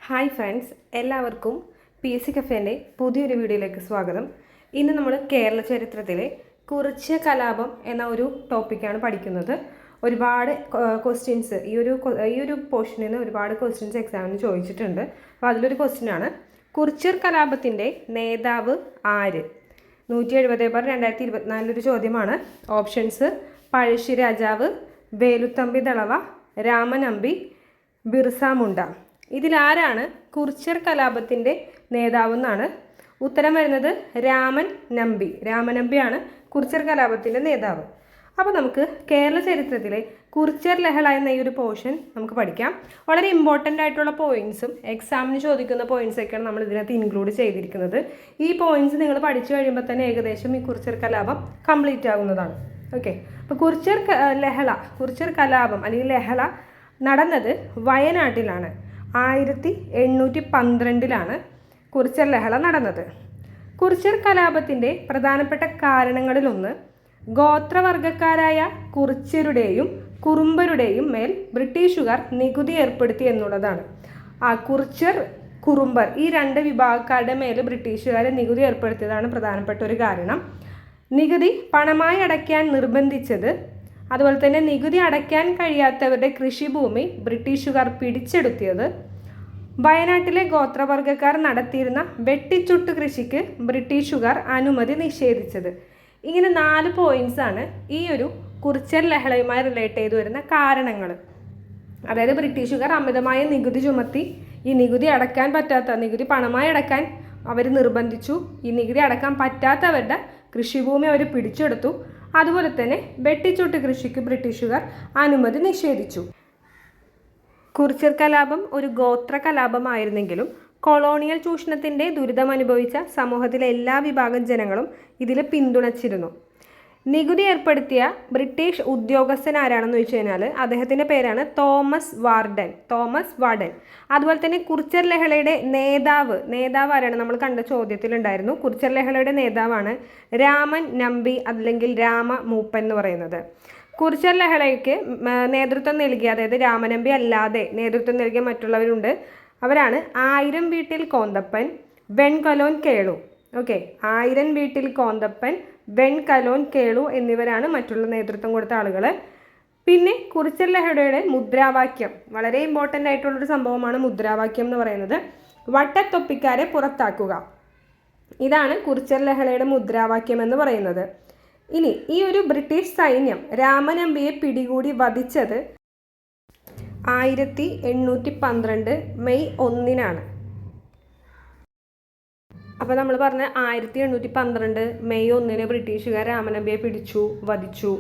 Hi friends, എല്ലാവർക്കും P S C കഫേൻ്റെ പുതിയൊരു വീഡിയോയിലേക്ക് സ്വാഗതം. ഇന്ന് നമ്മൾ കേരള ചരിത്രത്തിലെ കുറിച്യ കലാപം എന്ന ഒരു ടോപ്പിക്കാണ് പഠിക്കുന്നത്. ഒരുപാട് ക്വസ്റ്റ്യൻസ് ഈ ഒരു പോർഷനിൽ നിന്ന് ഒരുപാട് ക്വസ്റ്റ്യൻസ് എക്സാമിന് ചോദിച്ചിട്ടുണ്ട്. അപ്പോൾ അതിലൊരു ക്വസ്റ്റ്യനാണ്, കുറിച്യർ കലാപത്തിൻ്റെ നേതാവ് ആര്? 170/2024 ചോദ്യമാണ്. ഓപ്ഷൻസ്: പഴശ്ശി രാജാവ്, വേലുത്തമ്പി ദളവ, രാമനമ്പി, ബിർസ മുണ്ട. ഇതിലാരാണ് കുറിച്യർ കലാപത്തിൻ്റെ നേതാവെന്നാണ് ഉത്തരം വരുന്നത്. രാമനമ്പിയാണ് കുറിച്യർ കലാപത്തിൻ്റെ നേതാവ്. അപ്പോൾ നമുക്ക് കേരള ചരിത്രത്തിലെ കുറിച്യർ ലഹള എന്ന ഈ ഒരു പോർഷൻ നമുക്ക് പഠിക്കാം. വളരെ ഇമ്പോർട്ടൻ്റ് ആയിട്ടുള്ള പോയിൻറ്സും എക്സാമിന് ചോദിക്കുന്ന പോയിൻറ്സൊക്കെയാണ് നമ്മൾ ഇതിനകത്ത് ഇൻക്ലൂഡ് ചെയ്തിരിക്കുന്നത്. ഈ പോയിൻറ്സ് നിങ്ങൾ പഠിച്ചു കഴിയുമ്പോൾ തന്നെ ഏകദേശം ഈ കുറിച്യർ കലാപം കംപ്ലീറ്റ് ആകുന്നതാണ്. ഓക്കെ, അപ്പോൾ കുറിച്യർ കലാപം അല്ലെങ്കിൽ ലഹള നടന്നത് വയനാട്ടിലാണ്. 1812 കുറിച്യർ ലഹള നടന്നത്. കുറിച്യർ കലാപത്തിൻ്റെ പ്രധാനപ്പെട്ട കാരണങ്ങളിലൊന്ന് ഗോത്രവർഗക്കാരായ കുറിച്യരുടെയും കുറുമ്പരുടെയും മേൽ ബ്രിട്ടീഷുകാർ നികുതി ഏർപ്പെടുത്തി എന്നുള്ളതാണ്. കുറുമ്പർ ഈ രണ്ട് വിഭാഗക്കാരുടെ മേൽ ബ്രിട്ടീഷുകാർ നികുതി ഏർപ്പെടുത്തിയതാണ് പ്രധാനപ്പെട്ട ഒരു കാരണം. നികുതി പണമായി അടയ്ക്കാൻ നിർബന്ധിച്ചത്, അതുപോലെ തന്നെ നികുതി അടയ്ക്കാൻ കഴിയാത്തവരുടെ കൃഷിഭൂമി ബ്രിട്ടീഷുകാർ പിടിച്ചെടുത്തിയത്, വയനാട്ടിലെ ഗോത്രവർഗക്കാർ നടത്തിയിരുന്ന വെട്ടിച്ചുട്ട് കൃഷിക്ക് ബ്രിട്ടീഷുകാർ അനുമതി നിഷേധിച്ചത്. ഇങ്ങനെ 4 പോയിൻറ്സാണ് ഈ ഒരു കുറിച്യർ ലഹളയുമായി റിലേറ്റ് ചെയ്തു വരുന്ന കാരണങ്ങൾ. അതായത് ബ്രിട്ടീഷുകാർ അമിതമായ നികുതി ചുമത്തി, ഈ നികുതി പണമായി അടക്കാൻ അവർ നിർബന്ധിച്ചു, ഈ നികുതി അടക്കാൻ പറ്റാത്തവരുടെ കൃഷിഭൂമി അവർ പിടിച്ചെടുത്തു, അതുപോലെ തന്നെ വെട്ടിച്ചുട്ട് കൃഷിക്ക് ബ്രിട്ടീഷുകാർ അനുമതി നിഷേധിച്ചു. കുറിച്യർ കലാപം ഒരു ഗോത്ര കലാപമായിരുന്നെങ്കിലും കൊളോണിയൽ ചൂഷണത്തിൻ്റെ ദുരിതമനുഭവിച്ച സമൂഹത്തിലെ എല്ലാ വിഭാഗം ജനങ്ങളും ഇതിൽ പിന്തുണച്ചിരുന്നു. നികുതി ഏർപ്പെടുത്തിയ ബ്രിട്ടീഷ് ഉദ്യോഗസ്ഥൻ ആരാണെന്ന് ചോദിച്ചു കഴിഞ്ഞാൽ അദ്ദേഹത്തിൻ്റെ പേരാണ് തോമസ് വാർഡൻ. അതുപോലെ തന്നെ കുറിച്യർ ലഹളയുടെ നേതാവ് ആരാണ്? നമ്മൾ കണ്ട ചോദ്യത്തിലുണ്ടായിരുന്നു. കുറിച്യർ ലഹളയുടെ നേതാവാണ് രാമൻ നമ്പി അല്ലെങ്കിൽ രാമ മൂപ്പൻ എന്ന് പറയുന്നത്. കുറിച്യർ ലഹളയ്ക്ക് നേതൃത്വം നൽകിയ, അതായത് രാമനമ്പി അല്ലാതെ നേതൃത്വം നൽകിയ മറ്റുള്ളവരുണ്ട്. അവരാണ് 1000 വീട്ടിൽ കോന്തപ്പൻ, വെൺകലോൻ കേളു. ഓക്കെ, 1000 വീട്ടിൽ കോന്തപ്പൻ, വെൺകലോൻ കേളു എന്നിവരാണ് മറ്റുള്ള നേതൃത്വം കൊടുത്ത ആളുകൾ. പിന്നെ കുറിച്യർ ലഹളയുടെ മുദ്രാവാക്യം, വളരെ ഇമ്പോർട്ടൻ്റ് ആയിട്ടുള്ളൊരു സംഭവമാണ് മുദ്രാവാക്യം എന്ന് പറയുന്നത്. വട്ടത്തൊപ്പിക്കാരെ പുറത്താക്കുക, ഇതാണ് കുറിച്യർ ലഹളയുടെ മുദ്രാവാക്യം എന്ന് പറയുന്നത്. ഇനി ഈ ഒരു ബ്രിട്ടീഷ് സൈന്യം രാമനമ്പിയെ പിടികൂടി വധിച്ചത് 1812 മെയ് 1 അപ്പോൾ നമ്മൾ പറഞ്ഞ 1812 മെയ് 1 ബ്രിട്ടീഷുകാർ രാമനമ്പിയെ വധിച്ചു.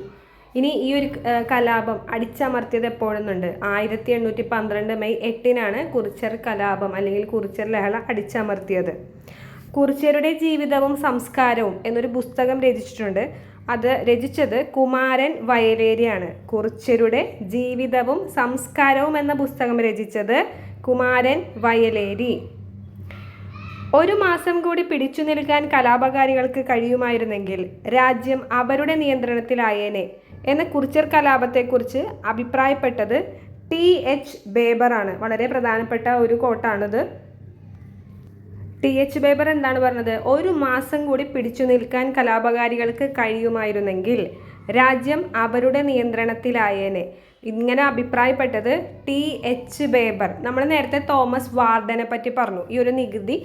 ഇനി ഈ ഒരു കലാപം അടിച്ചമർത്തിയത് എപ്പോഴെന്നുണ്ട്? 1812 മെയ് 8 കുറിച്യർ കലാപം അല്ലെങ്കിൽ കുറിച്യർ ലഹള അടിച്ചമർത്തിയത്. കുറിച്യരുടെ ജീവിതവും സംസ്കാരവും എന്നൊരു പുസ്തകം രചിച്ചിട്ടുണ്ട്. അത് രചിച്ചത് കുമാരൻ വയലേരിയാണ്. കുറിച്യരുടെ ജീവിതവും സംസ്കാരവും എന്ന പുസ്തകം രചിച്ചത് കുമാരൻ വയലേരി. 1 മാസം കൂടി പിടിച്ചു നിൽക്കാൻ കലാപകാരികൾക്ക് കഴിയുമായിരുന്നെങ്കിൽ രാജ്യം അവരുടെ നിയന്ത്രണത്തിലായേനെ എന്ന കുറിച്യർ കലാപത്തെക്കുറിച്ച് അഭിപ്രായപ്പെട്ടത് TH ബേബറാണ്. വളരെ പ്രധാനപ്പെട്ട ഒരു കോട്ടാണിത്. TH ബേബർ എന്താണ് പറഞ്ഞത്? 1 മാസം കൂടി പിടിച്ചു നിൽക്കാൻ കലാപകാരികൾക്ക് കഴിയുമായിരുന്നെങ്കിൽ രാജ്യം അവരുടെ നിയന്ത്രണത്തിലായേനെ. ഇങ്ങനെ അഭിപ്രായപ്പെട്ടത് TH ബേബർ. നമ്മൾ നേരത്തെ തോമസ് വാർഡനെ പറ്റി പറഞ്ഞു. ഈ ഒരു നികുതി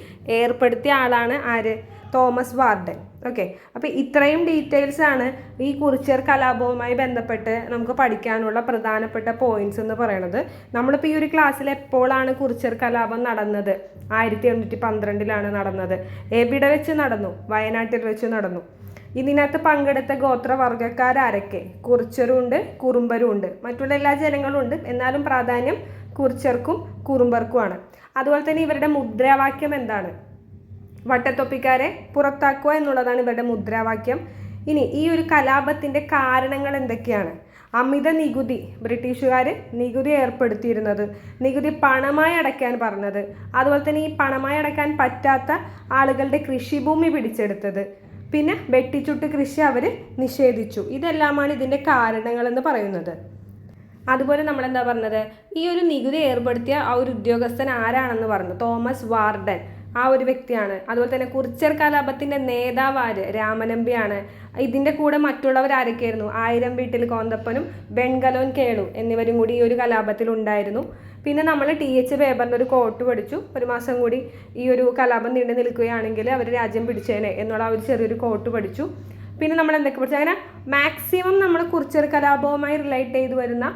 ഏർപ്പെടുത്തിയ ആളാണ് ആര്? Thomas warden. ഓക്കെ, അപ്പോൾ ഇത്രയും ഡീറ്റെയിൽസ് ആണ് ഈ കുറിച്യർ കലാപവുമായി ബന്ധപ്പെട്ട് നമുക്ക് പഠിക്കാനുള്ള പ്രധാനപ്പെട്ട പോയിന്റ്സ് എന്ന് പറയുന്നത്. നമ്മളിപ്പോൾ ഈ ഒരു ക്ലാസ്സിൽ എപ്പോഴാണ് കുറിച്യർ കലാപം നടന്നത്? 1812 നടന്നത്. എവിടെ വെച്ച് നടന്നു? വയനാട്ടിൽ വെച്ച് നടന്നു. ഇതിനകത്ത് പങ്കെടുത്ത ഗോത്രവർഗക്കാരൊക്കെ? കുറിച്യരുണ്ട്, കുറുമ്പരുണ്ട്, മറ്റുള്ള എല്ലാ ജനങ്ങളും ഉണ്ട്. എന്നാലും പ്രാധാന്യം കുറിച്യർക്കും കുറുമ്പർക്കുമാണ്. അതുപോലെ തന്നെ ഇവരുടെ മുദ്രാവാക്യം എന്താണ്? വട്ടത്തൊപ്പിക്കാരെ പുറത്താക്കുക എന്നുള്ളതാണ് ഇവരുടെ മുദ്രാവാക്യം. ഇനി ഈ ഒരു കലാപത്തിൻ്റെ കാരണങ്ങൾ എന്തൊക്കെയാണ്? അമിത നികുതി, ബ്രിട്ടീഷുകാർ നികുതി ഏർപ്പെടുത്തിയിരുന്നത്, നികുതി പണമായി അടയ്ക്കാൻ പറഞ്ഞത്, അതുപോലെ തന്നെ ഈ പണമായി അടയ്ക്കാൻ പറ്റാത്ത ആളുകളുടെ കൃഷിഭൂമി പിടിച്ചെടുത്തത്, പിന്നെ വെട്ടിച്ചുട്ട് കൃഷി അവർ നിഷേധിച്ചു. ഇതെല്ലാമാണ് ഇതിൻ്റെ കാരണങ്ങളെന്ന് പറയുന്നത്. അതുപോലെ നമ്മളെന്താ പറഞ്ഞത്, ഈ ഒരു നികുതി ഏർപ്പെടുത്തിയ ആ ഒരു ഉദ്യോഗസ്ഥൻ ആരാണെന്ന് പറഞ്ഞു, തോമസ് വാർഡൻ, ആ ഒരു വ്യക്തിയാണ്. അതുപോലെ തന്നെ കുറിച്യർ കലാപത്തിൻ്റെ നേതാവ് ആര്, രാമനമ്പിയാണ്. ഇതിൻ്റെ കൂടെ മറ്റുള്ളവർ ആരൊക്കെയായിരുന്നു, ആയിരം വീട്ടിൽ കോന്തപ്പനും വെൺകലോൻ കേളു എന്നിവരും കൂടി ഈ ഒരു കലാപത്തിൽ ഉണ്ടായിരുന്നു. പിന്നെ നമ്മൾ TH പേപ്പറിൻ്റെ ഒരു കോട്ട് പഠിച്ചു, 1 മാസം കൂടി ഈ ഒരു കലാപം നീണ്ടു നിൽക്കുകയാണെങ്കിൽ അവർ രാജ്യം പിടിച്ചേനെ എന്നുള്ള ആ ഒരു ചെറിയൊരു കോട്ട് പഠിച്ചു. പിന്നെ നമ്മൾ എന്തൊക്കെ പഠിച്ചു, അങ്ങനെ മാക്സിമം നമ്മൾ കുറിച്യർ കലാപവുമായി റിലേറ്റ് ചെയ്ത് വരുന്ന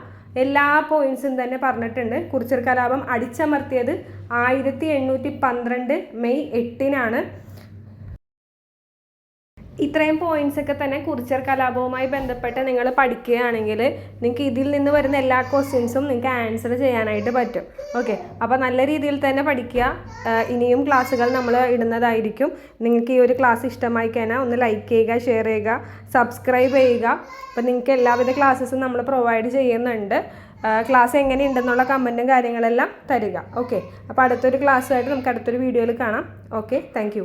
എല്ലാ പോയിൻറ്റ്സും തന്നെ പറഞ്ഞിട്ടുണ്ട്. കുറിച്യർ കലാപം അടിച്ചമർത്തിയത് 1812 മെയ് 8-നാണ്. ഇത്രയും പോയിൻറ്റ്സൊക്കെ തന്നെ കുറിച്യർ കലാപവുമായി ബന്ധപ്പെട്ട് നിങ്ങൾ പഠിക്കുകയാണെങ്കിൽ നിങ്ങൾക്ക് ഇതിൽ നിന്ന് വരുന്ന എല്ലാ ക്വസ്റ്റ്യൻസും നിങ്ങൾക്ക് ആൻസർ ചെയ്യാനായിട്ട് പറ്റും. ഓക്കെ, അപ്പോൾ നല്ല രീതിയിൽ തന്നെ പഠിക്കുക. ഇനിയും ക്ലാസ്സുകൾ നമ്മൾ ഇടുന്നതായിരിക്കും. നിങ്ങൾക്ക് ഈ ഒരു ക്ലാസ് ഇഷ്ടമായി കഴിഞ്ഞാൽ ഒന്ന് ലൈക്ക് ചെയ്യുക, ഷെയർ ചെയ്യുക, സബ്സ്ക്രൈബ് ചെയ്യുക. അപ്പോൾ നിങ്ങൾക്ക് എല്ലാവിധ ക്ലാസ്സസും നമ്മൾ പ്രൊവൈഡ് ചെയ്യുന്നുണ്ട്. ക്ലാസ് എങ്ങനെയുണ്ടെന്നുള്ള കമൻറ്റും കാര്യങ്ങളെല്ലാം തരിക. ഓക്കെ, അപ്പോൾ അടുത്തൊരു ക്ലാസ്സുമായിട്ട് നമുക്ക് അടുത്തൊരു വീഡിയോയിൽ കാണാം. Okay, thank